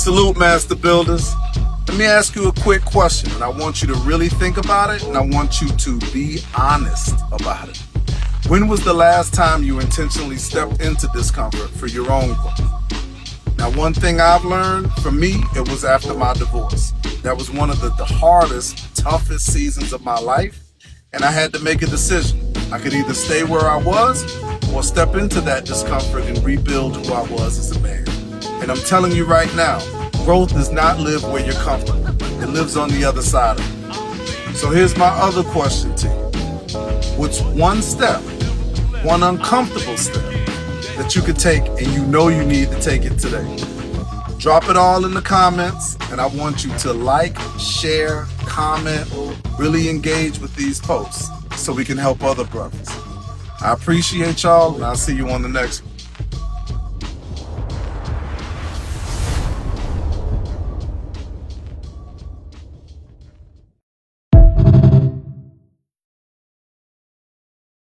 Salute, Master Builders. Let me ask you a quick question, and I want you to really think about it, and I want you to be honest about it. When was the last time you intentionally stepped into discomfort for your own growth? Now, one thing I've learned, for me, it was after my divorce. That was one of the hardest, toughest seasons of my life, and I had to make a decision. I could either stay where I was or step into that discomfort and rebuild who I was as a man. And I'm telling you right now, growth does not live where you're comfortable. It lives on the other side of it. So here's my other question to you. What's one step, one uncomfortable step that you could take and you know you need to take it today? Drop it all in the comments, and I want you to like, share, comment, really engage with these posts so we can help other brothers. I appreciate y'all, and I'll see you on the next one.